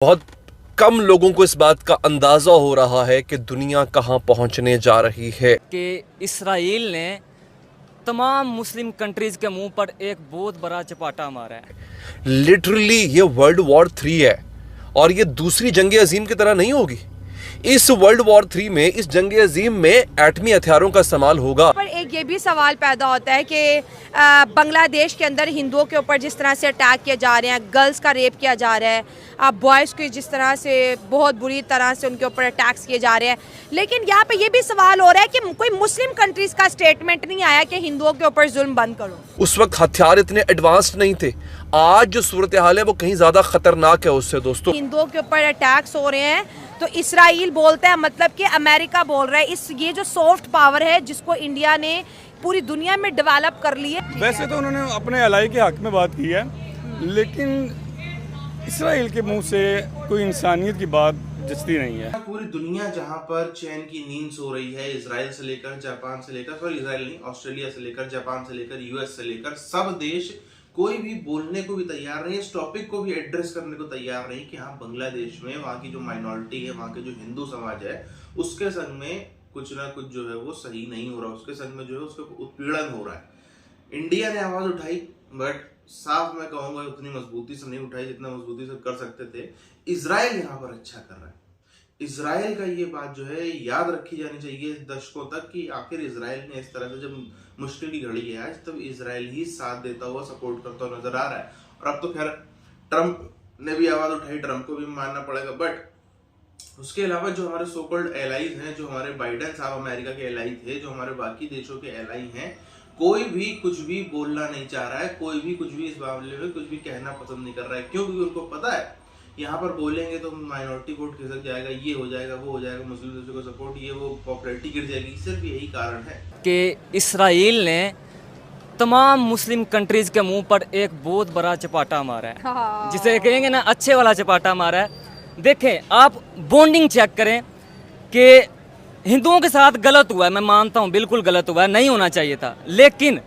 बहुत कम लोगों को इस बात का अंदाज़ा हो रहा है कि दुनिया कहां पहुंचने जा रही है कि इसराइल ने तमाम मुस्लिम कंट्रीज़ के मुंह पर एक बहुत बड़ा चपाटा मारा है। लिटरली ये वर्ल्ड वॉर 3 है और ये दूसरी जंग अजीम की तरह नहीं होगी। इस वर्ल्ड वॉर 3 में, इस जंग अजीम में एटमी हथियारों का इस्तेमाल होगा। पर एक ये भी सवाल पैदा होता है कि बांग्लादेश के अंदर हिंदुओं के ऊपर जिस तरह से अटैक किए जा रहे हैं, गर्ल्स का रेप किया जा रहा है, बॉयज़ को जिस तरह से बहुत बुरी तरह से उनके ऊपर अटैक्स किए जा रहे हैं, लेकिन यहाँ पे ये भी सवाल हो रहा है कि कोई मुस्लिम कंट्रीज़ का स्टेटमेंट नहीं आया कि हिंदुओं के ऊपर जुल्म बंद करो। उस वक्त हथियार इतने एडवांस्ड नहीं थे। आज जो सूरत हाल है वो कहीं ज़्यादा खतरनाक है उससे। दोस्तों, हिंदुओं के ऊपर अटैक्स हो रहे हैं तो इसराइल बोलता है, मतलब कि अमेरिका बोल रहा है, ये जो सॉफ्ट पावर है जिसको इंडिया ने पूरी दुनिया में डेवलप कर ली है। वैसे तो उन्होंने अपने अलाई के हक में बात की है, लेकिन इसराइल के मुंह से कोई इंसानियत की बात जचती नहीं है। पूरी दुनिया जहां पर चैन की नींद सो रही है, इसराइल से लेकर जापान से लेकर, सॉरी इसराइल नहीं, ऑस्ट्रेलिया से लेकर, जापान से लेकर, यूएस से लेकर, सब देश कोई भी बोलने को भी तैयार नहीं है, इस टॉपिक को भी एड्रेस करने को तैयार नहीं कि हाँ, बांग्लादेश में वहाँ की जो माइनॉरिटी है, वहाँ के जो हिंदू समाज है, उसके संग में कुछ ना कुछ जो है वो सही नहीं हो रहा, उसके संग में जो है उसका उत्पीड़न हो रहा है। इंडिया ने आवाज उठाई, बट साफ मैं कहूंगा उतनी मजबूती से नहीं उठाई जितना मजबूती से कर सकते थे। इजराइल यहाँ पर अच्छा कर रहा है। इजराइल का ये बात जो है याद रखी जानी चाहिए दशकों तक कि आखिर इजराइल ने इस तरह से जब मुश्किल की घड़ी है आज, तब इजराइल ही साथ देता हुआ, सपोर्ट करता हुआ नजर आ रहा है। और अब तो खैर ट्रंप ने भी आवाज उठाई, ट्रंप को भी मानना पड़ेगा। बट उसके अलावा जो हमारे सो कॉल्ड एलाइज हैं, जो हमारे बाइडेन साहब अमेरिका के एलाई थे, जो हमारे बाकी देशों के एलाई हैं, कोई भी कुछ भी बोलना नहीं चाह रहा है, कोई भी कुछ भी इस मामले में कुछ भी कहना पसंद नहीं कर रहा है, क्योंकि उनको पता है यहाँ पर बोलेंगे तो माइनॉरिटी वोट खिसक जाएगा, ये हो जाएगा, वो हो जाएगा, मुस्लिम देशों को सपोर्ट, ये वो पॉपुलैरिटी गिर जाएगी। सिर्फ यही कारण है कि इसराइल ने तमाम मुस्लिम कंट्रीज़ के मुंह पर एक बहुत बड़ा चपाटा मारा है, जिसे कहेंगे ना अच्छे वाला चपाटा मारा है। देखें, आप बॉन्डिंग चेक करें कि हिंदुओं के साथ गलत हुआ है, मैं मानता हूँ बिल्कुल गलत हुआ है, नहीं होना चाहिए था, लेकिन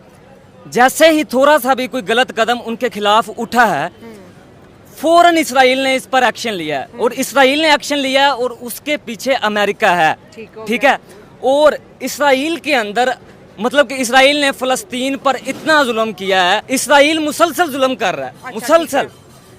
जैसे ही थोड़ा सा भी कोई गलत कदम उनके खिलाफ उठा है, फौरन इसराइल ने इस पर एक्शन लिया है। और इसराइल ने एक्शन लिया है और उसके पीछे अमेरिका है, ठीक है। और इसराइल के अंदर, मतलब कि इसराइल ने फ़लस्तीन पर इतना जुल्म किया है, इसराइल मुसलसल जुल्म कर रहा है, मुसलसल।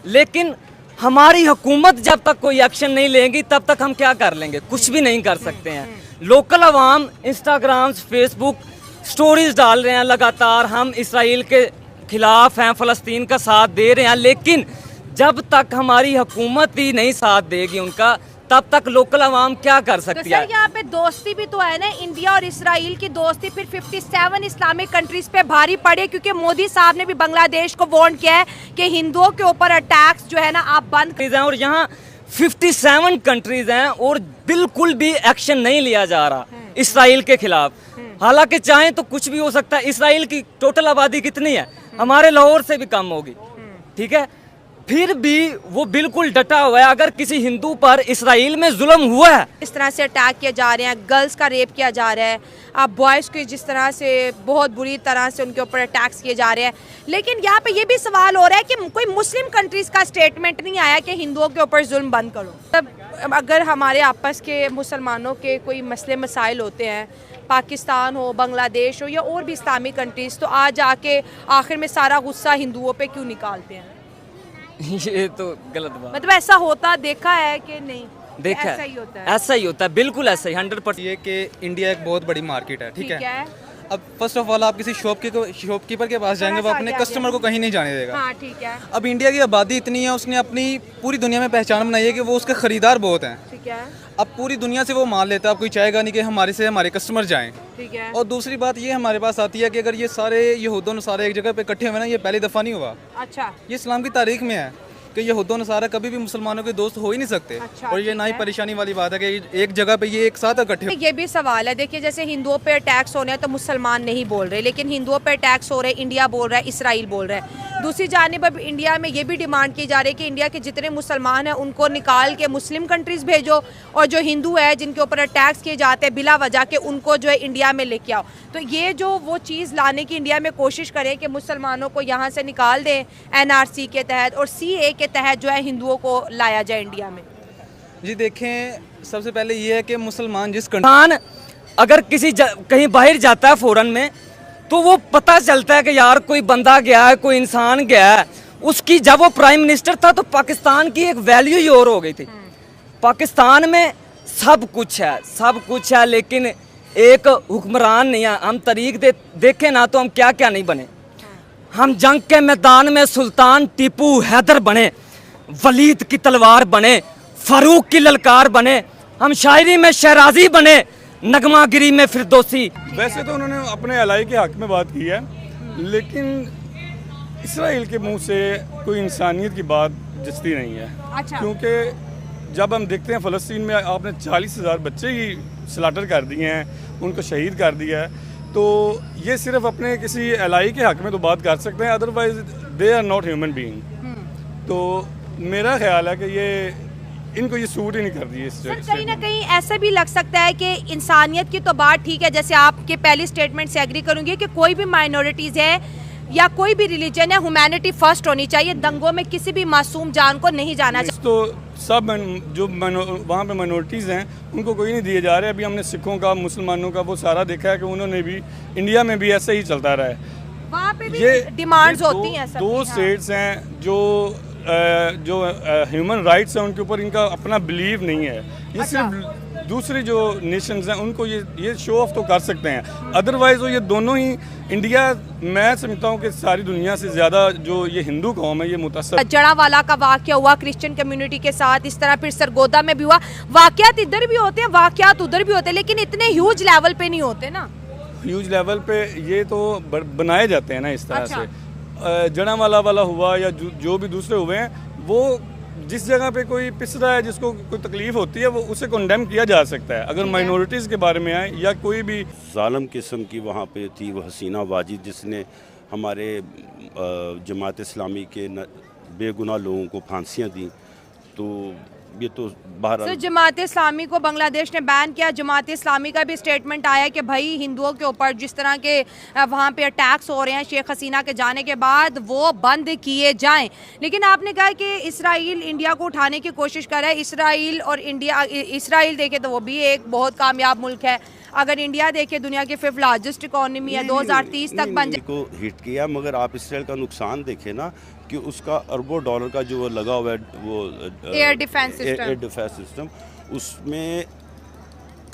लेकिन हमारी हुकूमत जब तक कोई एक्शन नहीं लेगी तब तक हम क्या कर लेंगे? कुछ भी नहीं कर सकते हैं। लोकल अवाम इंस्टाग्राम, फेसबुक स्टोरीज डाल रहे हैं लगातार, हम इसराइल के खिलाफ हैं, फ़लस्तीन का साथ दे रहे हैं, लेकिन जब तक हमारी हुकूमत ही नहीं साथ देगी उनका, तब तक लोकल अवाम क्या कर सकती है? यहाँ पे दोस्ती भी तो है ना, इंडिया और इसराइल की दोस्ती फिर 57 इस्लामिक कंट्रीज पे भारी पड़े, क्योंकि मोदी साहब ने भी बांग्लादेश को वार्न किया है कि हिंदुओं के ऊपर अटैक्स जो है ना आप बंद कर। और यहाँ 57 कंट्रीज हैं और बिल्कुल भी एक्शन नहीं लिया जा रहा इसराइल के खिलाफ। हालांकि चाहें तो कुछ भी हो सकता है। इसराइल की टोटल आबादी कितनी है? हमारे लाहौर से भी कम होगी, ठीक है। फिर भी वो बिल्कुल डटा हुआ है। अगर किसी हिंदू पर इसराइल में जुल्म हुआ है, इस तरह से अटैक किए जा रहे हैं, गर्ल्स का रेप किया जा रहा है, बॉयज़ को जिस तरह से बहुत बुरी तरह से उनके ऊपर अटैक्स किए जा रहे हैं, लेकिन यहाँ पे ये भी सवाल हो रहा है कि कोई मुस्लिम कंट्रीज़ का स्टेटमेंट नहीं आया कि हिंदुओं के ऊपर जुल्म बंद करो। तब अगर हमारे आपस के मुसलमानों के कोई मसले मसाइल होते हैं, पाकिस्तान हो, बांग्लादेश हो या और भी इस्लामिक कंट्रीज़, तो आज आके आखिर में सारा गुस्सा हिंदुओं पे क्यों निकालते हैं? ये तो गलत बात। मतलब ऐसा होता देखा है कि नहीं? देखा ऐसा ही होता है, ऐसा ही होता है, बिल्कुल ऐसा ही, 100%। ये कि इंडिया एक बहुत बड़ी मार्केट है, ठीक है। है। अब फर्स्ट ऑफ ऑल आप किसी शॉपकीपर के पास जाएंगे, वो अपने कस्टमर को कहीं नहीं जाने देगा। हाँ, ठीक है। अब इंडिया की आबादी इतनी है, उसने अपनी पूरी दुनिया में पहचान बनाई है कि वो उसके खरीदार बहुत हैं। ठीक है। अब पूरी दुनिया से वो माल लेता है, अब कोई चाहेगा नहीं कि हमारे से हमारे कस्टमर जाएं। ठीक है। और दूसरी बात ये हमारे पास आती है कि अगर ये सारे यहूदों नसारा एक जगह पे इकट्ठे हुए ना, ये पहली दफ़ा नहीं हुआ। अच्छा। ये इस्लाम की तारीख में है कि यहूदों नसारा कभी भी मुसलमानों के दोस्त हो ही नहीं सकते। अच्छा, और ये ना ही परेशानी वाली बात है कि एक जगह पे ये एक साथ इकट्ठे। ये भी सवाल है, देखिए जैसे हिंदुओं पे अटैक्स हो रहे हैं तो मुसलमान नहीं बोल रहे, लेकिन हिंदुओं पे अटैक्स हो रहे हैं, इंडिया बोल रहा है, इसराइल बोल रहा है, दूसरी जानिब अब इंडिया में ये भी डिमांड की जा रही है कि इंडिया के जितने मुसलमान हैं उनको निकाल के मुस्लिम कंट्रीज़ भेजो, और जो हिंदू है जिनके ऊपर अटैक्स किए जाते हैं बिला वजह के, उनको जो है इंडिया में लेके आओ। तो ये जो वो चीज़ लाने की इंडिया में कोशिश करें कि मुसलमानों को यहाँ से निकाल दें NRC के तहत, और CA के तहत जो है हिंदुओं को लाया जाए इंडिया में। जी देखें, सबसे पहले ये है कि मुसलमान जिस इंसान अगर कहीं बाहर जाता है फॉरेन में, तो वो पता चलता है कि यार कोई बंदा गया है, कोई इंसान गया है। उसकी जब वो प्राइम मिनिस्टर था तो पाकिस्तान की एक वैल्यू ही और हो गई थी। पाकिस्तान में सब कुछ है, लेकिन एक हुक्मरान नहीं है। हम तरीक देखें ना तो हम क्या क्या नहीं बने। हम जंग के मैदान में सुल्तान टीपू हैदर बने, वलीद की तलवार बने, फारूक की ललकार बने, हम शायरी में शहराजी बने, नगमागिरी में फिरदौसी। वैसे तो उन्होंने अपने अलाई के हक में बात की है, लेकिन इसराइल के मुंह से कोई इंसानियत की बात जचती नहीं है। अच्छा। क्योंकि जब हम देखते हैं फ़लस्तीन में आपने 40,000 बच्चे ही स्लाटर कर दिए हैं, उनको शहीद कर दिया है, तो ये सिर्फ अपने किसी अलाई के हक में तो बात कर सकते हैं, otherwise they are not human being. तो मेरा ख्याल है कि इनको ये सूट ही नहीं कर रही है। सर कहीं ना कहीं ऐसा भी लग सकता है कि इंसानियत की तो बात ठीक है, जैसे आपके पहली स्टेटमेंट से एग्री करूंगी कि कोई भी माइनॉरिटीज़ है या कोई भी रिलीजन है, ह्यूमैनिटी फर्स्ट होनी चाहिए। दंगों में किसी भी मासूम जान को नहीं जाना चाहिए। तो सब जो वहाँ पे माइनॉरिटीज़ हैं उनको कोई नहीं दिए जा रहे। अभी हमने सिखों का, मुसलमानों का वो सारा देखा है कि उन्होंने भी इंडिया में भी ऐसे ही चलता रहा है। वहाँ पे भी डिमांड्स होती हैं। दो स्टेट्स हैं जो ह्यूमन राइट्स हैं उनके ऊपर इनका अपना बिलीव नहीं है। ये सिर्फ दूसरी जो नेशंस हैं उनको ये शो ऑफ तो कर सकते हैं, अदरवाइज वो ये दोनों ही इंडिया, मैं समझता हूँ कि सारी दुनिया से ज़्यादा जो ये हिंदू कौम है ये मुतासर। जड़ावाला का वाकया हुआ क्रिश्चियन कम्युनिटी के साथ, इस तरह फिर सरगोदा में भी हुआ। वाकयात इधर भी होते हैं, वाकयात उधर भी होते हैं, लेकिन इतने ह्यूज लेवल पे नहीं होते ना। ह्यूज लेवल पे ये तो बनाए जाते हैं ना इस तरह से। जड़ावाला वाला हुआ या जो भी दूसरे हुए हैं, वो जिस जगह पे कोई पिस रहा है, जिसको कोई तकलीफ होती है, वो उसे कंडेम किया जा सकता है। अगर माइनॉरिटीज़ के बारे में आए या कोई भी ज़ालिम किस्म की वहाँ पे थी वो हसीना वाजिद, जिसने हमारे जमात इस्लामी के बेगुनाह लोगों को फांसियाँ दी। तो ये तो सर जमात इस्लामी को बांग्लादेश ने बैन किया। जमात इस्लामी का भी स्टेटमेंट आया कि भाई हिंदुओं के ऊपर जिस तरह के वहाँ पे अटैक्स हो रहे हैं शेख हसीना के जाने के बाद, वो बंद किए जाएं। लेकिन आपने कहा कि इसराइल इंडिया को उठाने की कोशिश कर रहा है। इसराइल और इंडिया, इसराइल देखे तो वो भी एक बहुत कामयाब मुल्क है। अगर इंडिया देखे दुनिया की 5th लार्जेस्ट इकोनॉमी है, 2030 तक बन जाए। को हिट किया, मगर आप इसराइल का नुकसान देखें ना कि उसका अरबों डॉलर का जो लगा हुआ है वो एयर डिफेंस सिस्टम, उसमें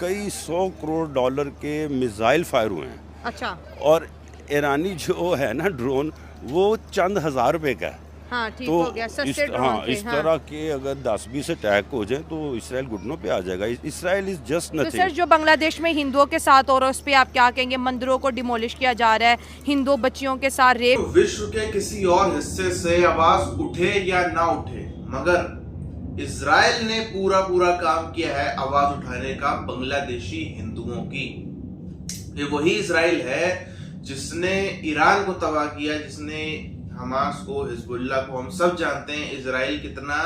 कई 100 करोड़ डॉलर के मिसाइल फायर हुए हैं। अच्छा। और ईरानी जो है ना ड्रोन, वो चंद हज़ार रुपए का है। हाँ, ठीक तो हो गया, सस्ते इस तरह के अगर 10-20 अटैक हो जाए तो इसराइल घुटनों पे आ जाएगा। Israel is just nothing. तो सर जो बांग्लादेश में हिंदुओं के साथ हो रहा है उस पर आप क्या कहेंगे? मंदिरों को डिमोलिश किया जा रहा है, हिंदू बच्चियों के साथ रेप। विश्व के किसी और हिस्से से आवाज उठे या ना उठे, मगर इजराइल ने पूरा काम किया है आवाज उठाने का बांग्लादेशी हिंदुओं की। ये वही इजराइल है जिसने ईरान को तबाह किया, जिसने हमास को, हिजबुल्लाह को। हम सब जानते हैं इजराइल कितना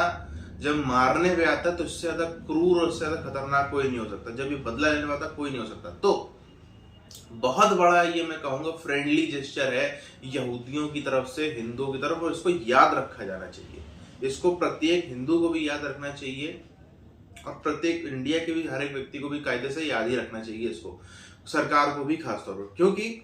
जब मारने पे आता है तो इससे ज्यादा क्रूर और इससे ज्यादा खतरनाक कोई नहीं हो सकता। जब ये बदला लेने वाला कोई नहीं हो सकता। तो बहुत बड़ा ये मैं कहूंगा फ्रेंडली जेस्चर है यहूदियों की तरफ से हिंदुओं की तरफ, और इसको याद रखा जाना चाहिए। इसको प्रत्येक हिंदू को भी याद रखना चाहिए और प्रत्येक इंडिया के भी हर एक व्यक्ति को भी कायदे से याद ही रखना चाहिए इसको, सरकार को भी खासतौर पर, क्योंकि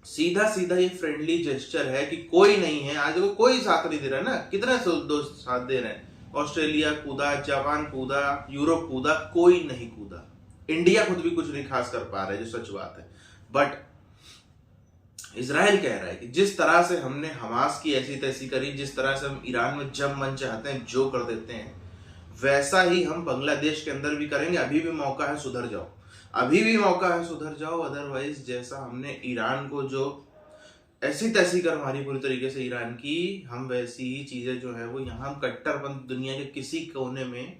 सीधा ये फ्रेंडली जेस्चर है कि कोई नहीं है। आज देखो कोई साथ नहीं दे रहा है ना, कितने दोस्त साथ दे रहे हैं। ऑस्ट्रेलिया कूदा, जापान कूदा, यूरोप कूदा, कोई नहीं कूदा। इंडिया खुद भी कुछ नहीं खास कर पा रहा है, जो सच बात है। बट इजराइल कह रहा है कि जिस तरह से हमने हमास की ऐसी तैसी करी, जिस तरह से हम ईरान में जब मन चाहते हैं जो कर देते हैं, वैसा ही हम बांग्लादेश के अंदर भी करेंगे। अभी भी मौका है, सुधर जाओ। अभी भी मौका है, सुधर जाओ। अदरवाइज जैसा हमने ईरान को जो ऐसी तैसी कर मारी पूरी तरीके से ईरान की, हम वैसी ही चीजें जो है वो यहाँ हम कट्टरपंथ दुनिया के किसी कोने में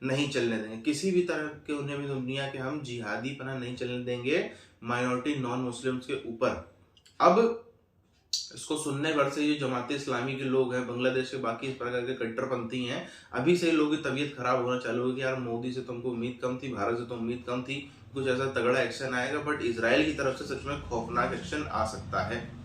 नहीं चलने देंगे। किसी भी तरह के कोने में दुनिया के हम जिहादी पना नहीं चलने देंगे माइनॉरिटी नॉन मुस्लिम्स के ऊपर। अब इसको सुनने भर से ये जमाते इस्लामी के लोग हैं, बांग्लादेश के बाकी इस प्रकार के कट्टरपंथी हैं, अभी से लोगों की तबीयत खराब होना चालू हुई कि यार मोदी से तुमको उम्मीद कम थी, भारत से तो उम्मीद कम थी, कुछ ऐसा तगड़ा एक्शन आएगा। बट इजराइल की तरफ से सच में खौफनाक एक्शन आ सकता है।